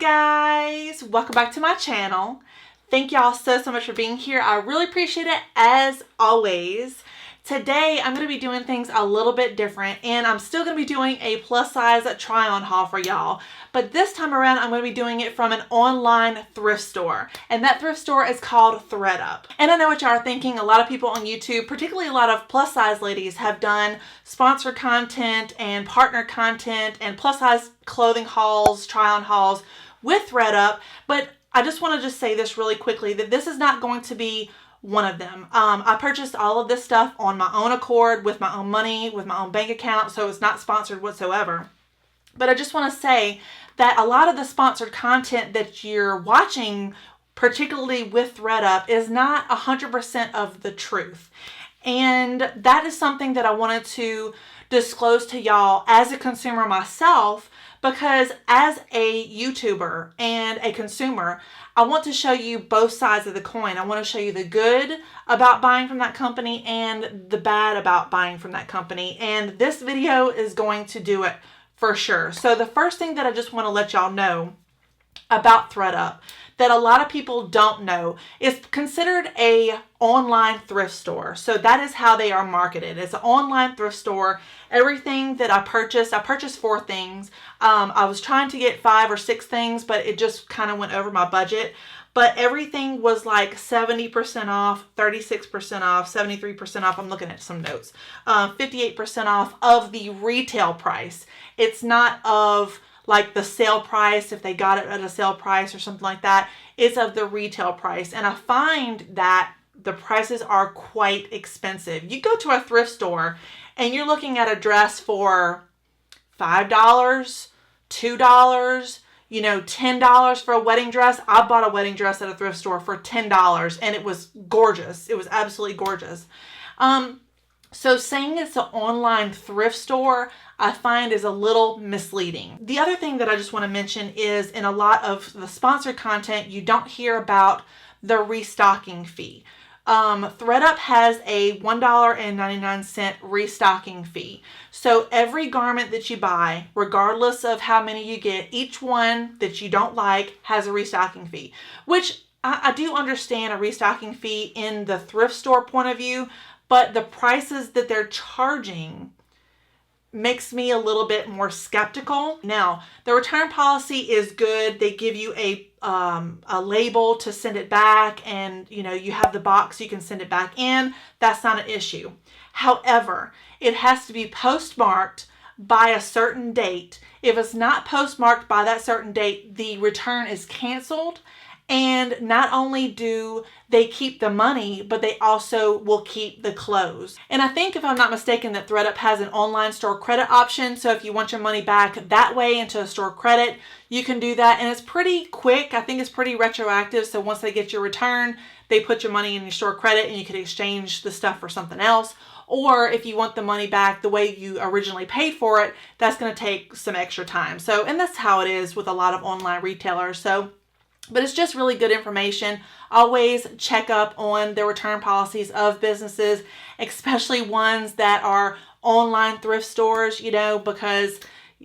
guys, welcome back to my channel. Thank y'all so much for being here. I really appreciate it as always. Today I'm going to be doing things a little bit different, and I'm still going to be doing a plus size try on haul for y'all, but this time around I'm going to be doing it from an online thrift store, and that thrift store is called ThredUp. And I know what y'all are thinking. A lot of people on YouTube, particularly a lot of plus size ladies, have done sponsored content and partner content and plus size clothing hauls, try on hauls with ThredUp, but I just want to say this really quickly, that this is not going to be one of them. I purchased all of this stuff on my own accord, with my own money, with my own bank account, so it's not sponsored whatsoever. But I just want to say that a lot of the sponsored content that you're watching, particularly with ThredUp, is not 100% of the truth. And that is something that I wanted to disclose to y'all as a consumer myself, because as a YouTuber and a consumer, I want to show you both sides of the coin. I want to show you the good about buying from that company and the bad about buying from that company. And this video is going to do it for sure. So the first thing that I just want to let y'all know about ThredUp that a lot of people don't know is considered a online thrift store. So that is how they are marketed. It's an online thrift store. Everything that I purchased 4 things. I was trying to get 5 or 6 things, but it just kind of went over my budget. But everything was like 70% off, 36% off, 73% off. I'm looking at some notes. 58% off of the retail price. It's not of like the sale price, if they got it at a sale price or something like that. It's of the retail price. And I find that the prices are quite expensive. You go to a thrift store and you're looking at a dress for $5, $2, $10 for a wedding dress. I bought a wedding dress at a thrift store for $10 and it was gorgeous. It was absolutely gorgeous. So saying it's an online thrift store, I find is a little misleading. The other thing that I just want to mention is in a lot of the sponsored content, you don't hear about the restocking fee. ThredUp has a $1.99 restocking fee. So every garment that you buy, regardless of how many you get, each one that you don't like has a restocking fee, which I do understand a restocking fee in the thrift store point of view, but the prices that they're charging makes me a little bit more skeptical. Now, the return policy is good. They give you a label to send it back, and you have the box, you can send it back in. That's not an issue. However, it has to be postmarked by a certain date. If it's not postmarked by that certain date, the return is canceled. And not only do they keep the money, but they also will keep the clothes. And I think, if I'm not mistaken, that ThredUp has an online store credit option. So if you want your money back that way into a store credit, you can do that. And it's pretty quick. I think it's pretty retroactive. So once they get your return, they put your money in your store credit and you can exchange the stuff for something else. Or if you want the money back the way you originally paid for it, that's going to take some extra time. So, and that's how it is with a lot of online retailers. But it's just really good information. Always check up on the return policies of businesses, especially ones that are online thrift stores, because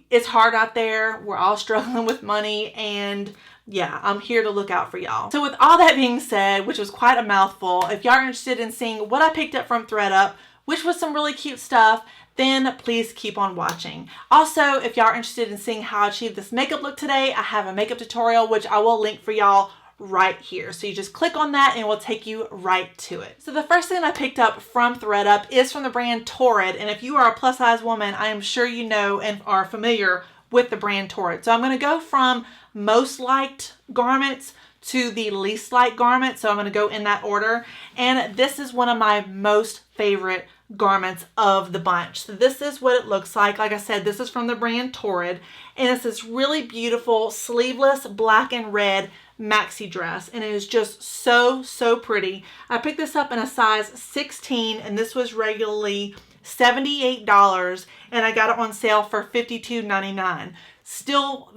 it's hard out there. We're all struggling with money, and yeah, I'm here to look out for y'all. So with all that being said, which was quite a mouthful, if y'all are interested in seeing what I picked up from ThredUp, which was some really cute stuff, then please keep on watching. Also, if y'all are interested in seeing how I achieved this makeup look today, I have a makeup tutorial, which I will link for y'all right here. So you just click on that and it will take you right to it. So the first thing I picked up from ThredUp is from the brand Torrid. And if you are a plus size woman, I am sure you know and are familiar with the brand Torrid. So I'm going to go from most liked garments to the least liked garment. So I'm going to go in that order. And this is one of my most favorite garments of the bunch. So this is what it looks like. Like I said, this is from the brand Torrid, and it's this really beautiful sleeveless black and red maxi dress, and it is just so pretty. I picked this up in a size 16, and this was regularly $78, and I got it on sale for $52.99. Still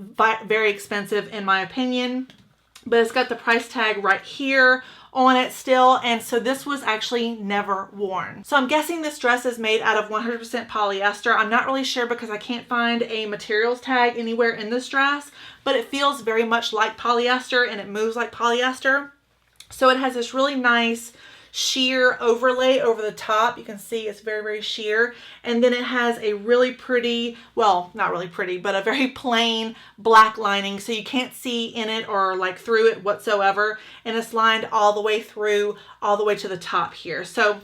very expensive in my opinion, but it's got the price tag right here on it still, and so this was actually never worn. So I'm guessing this dress is made out of 100% polyester. I'm not really sure because I can't find a materials tag anywhere in this dress, but it feels very much like polyester and it moves like polyester. So it has this really nice sheer overlay over the top. You can see it's very, very sheer. And then it has a really pretty, well, not really pretty, but a very plain black lining. So you can't see in it or like through it whatsoever. And it's lined all the way through, all the way to the top here. So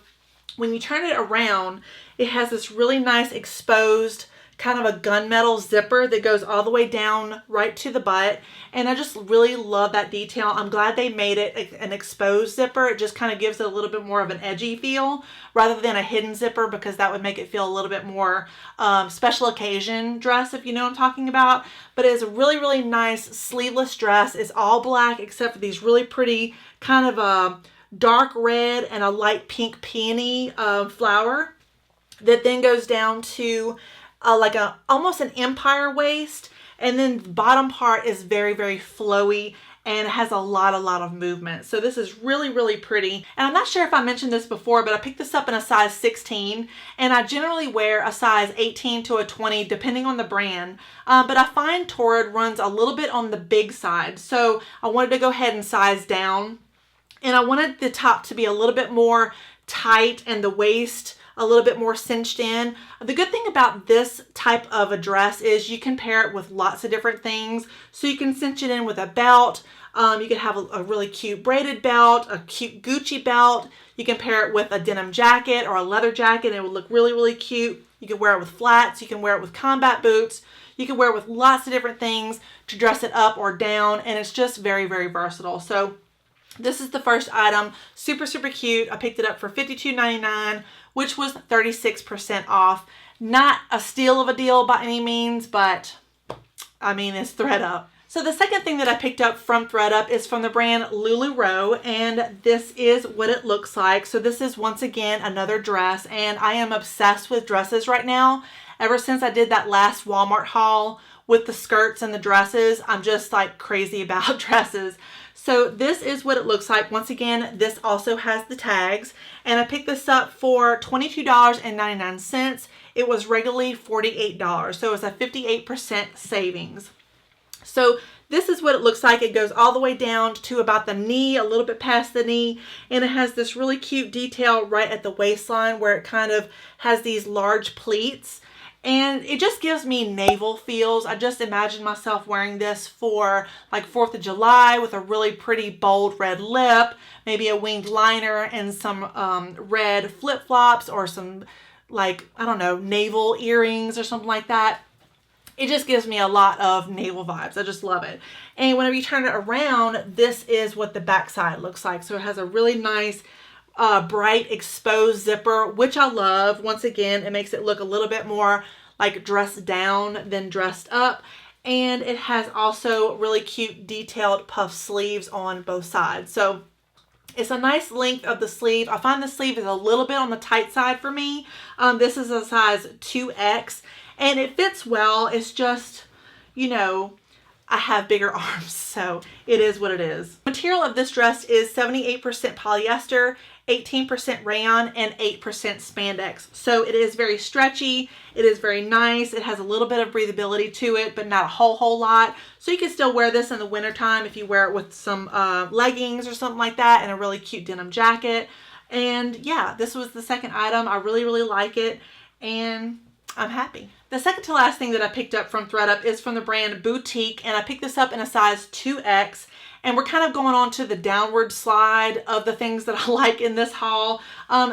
when you turn it around, it has this really nice exposed kind of a gunmetal zipper that goes all the way down right to the butt. And I just really love that detail. I'm glad they made it an exposed zipper. It just kind of gives it a little bit more of an edgy feel rather than a hidden zipper, because that would make it feel a little bit more special occasion dress, if you know what I'm talking about. But it is a really, really nice sleeveless dress. It's all black except for these really pretty kind of a dark red and a light pink peony flower that then goes down to like almost an empire waist, and then the bottom part is very, very flowy and has a lot of movement. So this is really, really pretty. And I'm not sure if I mentioned this before, but I picked this up in a size 16, and I generally wear a size 18 to a 20 depending on the brand. But I find Torrid runs a little bit on the big side, so I wanted to go ahead and size down, and I wanted the top to be a little bit more tight and the waist a little bit more cinched in. The good thing about this type of a dress is you can pair it with lots of different things. So you can cinch it in with a belt. You can have a really cute braided belt, a cute Gucci belt. You can pair it with a denim jacket or a leather jacket and it would look really, really cute. You can wear it with flats. You can wear it with combat boots. You can wear it with lots of different things to dress it up or down. And it's just very, very versatile. So this is the first item. Super, super cute. I picked it up for $52.99, which was 36% off. Not a steal of a deal by any means, but I mean, it's ThredUp. So the second thing that I picked up from ThredUp is from the brand Lulu, and this is what it looks like. So this is once again another dress, and I am obsessed with dresses right now. Ever since I did that last Walmart haul with the skirts and the dresses, I'm just like crazy about dresses. So this is what it looks like. Once again, this also has the tags, and I picked this up for $22.99. It was regularly $48, so it was a 58% savings. So this is what it looks like. It goes all the way down to about the knee, a little bit past the knee, and it has this really cute detail right at the waistline where it kind of has these large pleats. And it just gives me navel feels. I just imagine myself wearing this for like 4th of July with a really pretty bold red lip, maybe a winged liner and some red flip-flops or some like, I don't know, navel earrings or something like that. It just gives me a lot of navel vibes. I just love it. And whenever you turn it around, this is what the backside looks like. So it has a really nice bright exposed zipper, which I love. Once again, it makes it look a little bit more like dressed down than dressed up. And it has also really cute detailed puff sleeves on both sides. So it's a nice length of the sleeve. I find the sleeve is a little bit on the tight side for me. This is a size 2X and it fits well. It's just, you know, I have bigger arms, so it is what it is. The material of this dress is 78% polyester, 18% rayon, and 8% spandex. So it is very stretchy. It is very nice. It has a little bit of breathability to it, but not a whole lot. So you can still wear this in the wintertime if you wear it with some leggings or something like that and a really cute denim jacket. And yeah, this was the second item. I really, really like it, and I'm happy. The second to last thing that I picked up from ThredUp is from the brand Boutique, and I picked this up in a size 2X. And we're kind of going on to the downward slide of the things that I like in this haul.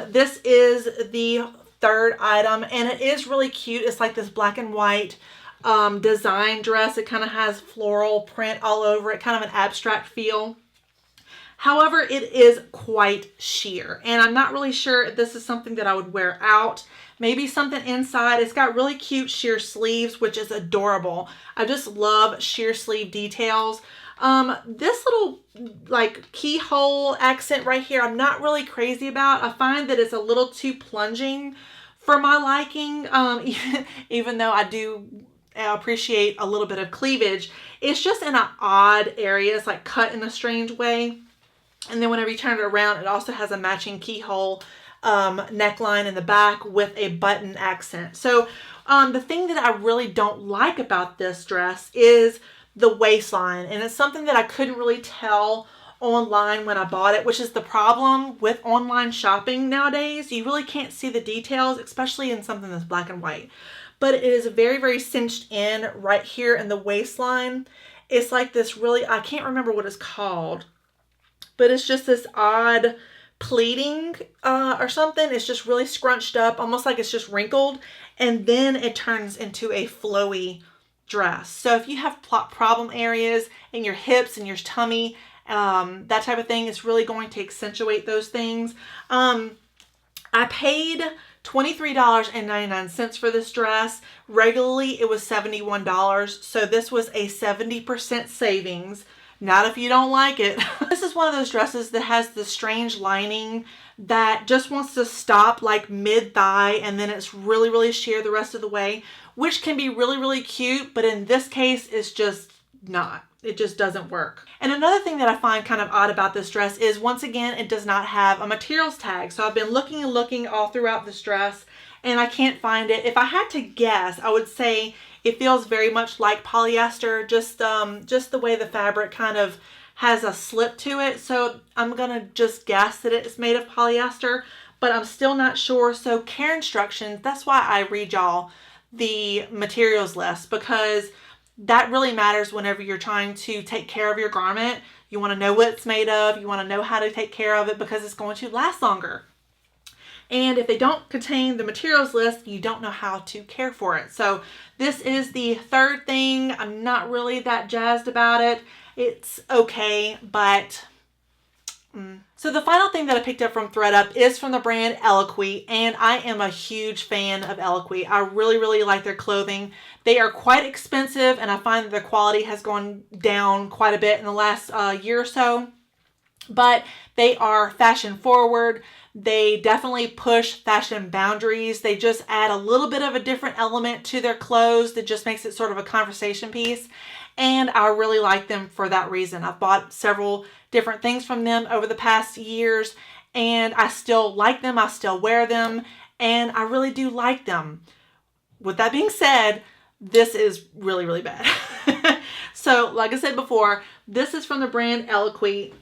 This is the third item, and it is really cute. It's like this black and white design dress. It kind of has floral print all over it, kind of an abstract feel. However, it is quite sheer, and I'm not really sure if this is something that I would wear out. Maybe something inside. It's got really cute sheer sleeves, which is adorable. I just love sheer sleeve details. This little like keyhole accent right here, I'm not really crazy about. I find that it's a little too plunging for my liking, even though I do appreciate a little bit of cleavage. It's just in an odd area. It's like cut in a strange way. And then whenever you turn it around, it also has a matching keyhole neckline in the back with a button accent. So the thing that I really don't like about this dress is the waistline. And it's something that I couldn't really tell online when I bought it, which is the problem with online shopping nowadays. You really can't see the details, especially in something that's black and white. But it is very, very cinched in right here in the waistline. It's like this really, I can't remember what it's called, but it's just this odd pleating or something. It's just really scrunched up, almost like it's just wrinkled, and then it turns into a flowy dress. So if you have problem areas in your hips and your tummy, that type of thing, is really going to accentuate those things. I paid $23.99 for this dress. Regularly, it was $71. So this was a 70% savings. Not if you don't like it. This is one of those dresses that has the strange lining that just wants to stop like mid-thigh, and then it's really, really sheer the rest of the way, which can be really, really cute. But in this case, it's just not. It just doesn't work. And another thing that I find kind of odd about this dress is, once again, it does not have a materials tag. So I've been looking and looking all throughout this dress, and I can't find it. If I had to guess, I would say it feels very much like polyester, just the way the fabric kind of has a slip to it. So I'm gonna just guess that it's made of polyester, but I'm still not sure. So care instructions, that's why I read y'all the materials list, because that really matters whenever you're trying to take care of your garment. You want to know what it's made of. You want to know how to take care of it, because it's going to last longer. And if they don't contain the materials list, you don't know how to care for it. So this is the third thing. I'm not really that jazzed about it. It's okay, but So the final thing that I picked up from ThredUp is from the brand Eloquii, and I am a huge fan of Eloquii. I really, really like their clothing. They are quite expensive, and I find that their quality has gone down quite a bit in the last year or so, but they are fashion forward. They definitely push fashion boundaries. They just add a little bit of a different element to their clothes that just makes it sort of a conversation piece. And I really like them for that reason. I've bought several different things from them over the past years, and I still like them. I still wear them, and I really do like them. With that being said, this is really, really bad. So like I said before, this is from the brand Eloquii.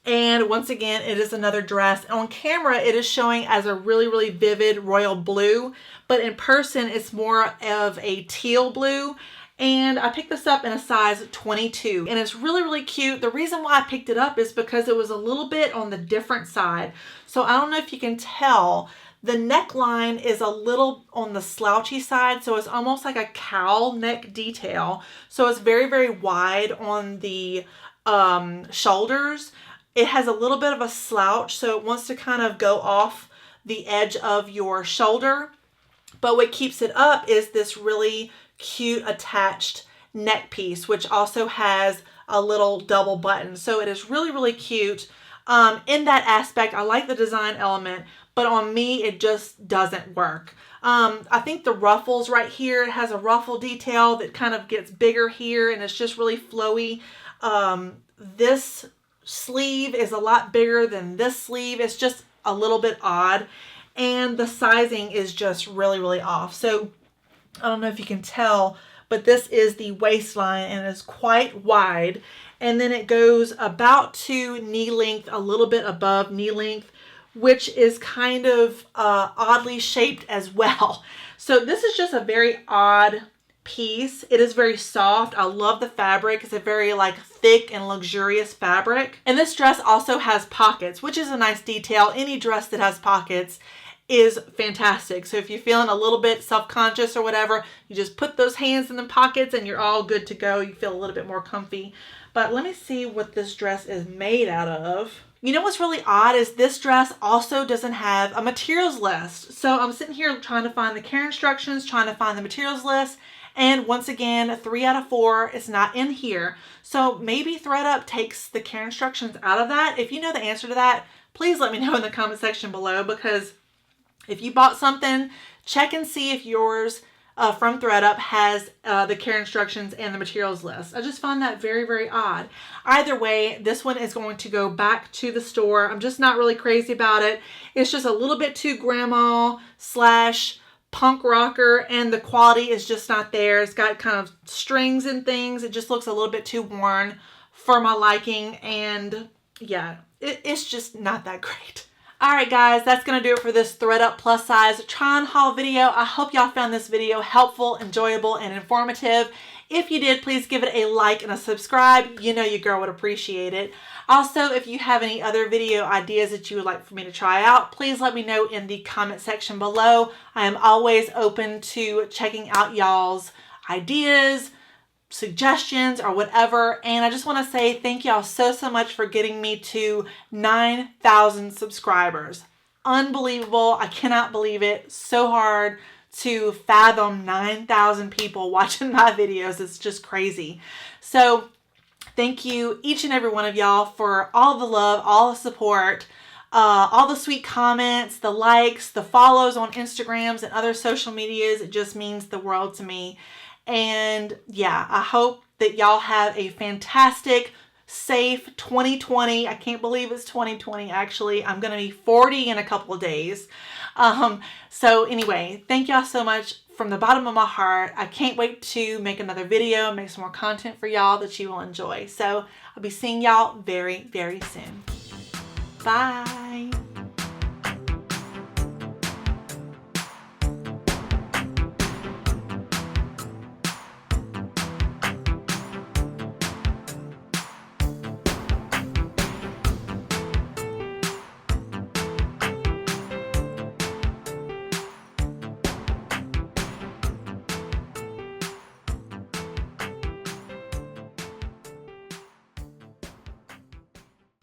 And once again, it is another dress. On camera, it is showing as a really, really vivid royal blue, but in person, it's more of a teal blue. And I picked this up in a size 22, and it's really, really cute. The reason why I picked it up is because it was a little bit on the different side. So I don't know if you can tell, the neckline is a little on the slouchy side. So it's almost like a cowl neck detail. So it's very, very wide on the shoulders. It has a little bit of a slouch, so it wants to kind of go off the edge of your shoulder. But what keeps it up is this really cute attached neck piece, which also has a little double button. So it is really, really cute. In that aspect, I like the design element, but on me, it just doesn't work. I think the ruffles right here, it has a ruffle detail that kind of gets bigger here, and it's just really flowy. This sleeve is a lot bigger than this sleeve. It's just a little bit odd, and the sizing is just really, really off. So I don't know if you can tell, but this is the waistline, and it's quite wide, and then it goes about to knee length, a little bit above knee length, which is kind of oddly shaped as well. So this is just a very odd piece. It is very soft. I love the fabric. It's a very like thick and luxurious fabric. And this dress also has pockets, which is a nice detail. Any dress that has pockets is fantastic. So if you're feeling a little bit self-conscious or whatever, you just put those hands in the pockets and you're all good to go. You feel a little bit more comfy. But let me see what this dress is made out of. You know what's really odd is this dress also doesn't have a materials list. So I'm sitting here trying to find the care instructions, trying to find the materials list. And once again, 3 out of 4 is not in here. So maybe ThredUp takes the care instructions out of that. If you know the answer to that, please let me know in the comment section below, because if you bought something, check and see if yours from ThredUp has the care instructions and the materials list. I just found that very, very odd. Either way, this one is going to go back to the store. I'm just not really crazy about it. It's just a little bit too grandma / punk rocker, and the quality is just not there. It's got kind of strings and things. It just looks a little bit too worn for my liking, and yeah, it's just not that great. Alright guys, that's going to do it for this ThredUp plus size try on haul video. I hope y'all found this video helpful, enjoyable, and informative. If you did, please give it a like and a subscribe. You know your girl would appreciate it. Also, if you have any other video ideas that you would like for me to try out, please let me know in the comment section below. I am always open to checking out y'all's ideas, suggestions, or whatever. And I just want to say thank y'all so much for getting me to 9,000 subscribers. Unbelievable. I cannot believe it. So hard to fathom 9,000 people watching my videos. It's just crazy. So thank you each and every one of y'all for all the love, all the support, all the sweet comments, the likes, the follows on Instagrams and other social medias. It just means the world to me. And yeah, I hope that y'all have a fantastic, safe 2020. I can't believe it's 2020, actually. I'm going to be 40 in a couple of days. So anyway, thank y'all so much from the bottom of my heart. I can't wait to make another video, make some more content for y'all that you will enjoy. So I'll be seeing y'all very, very soon. Bye.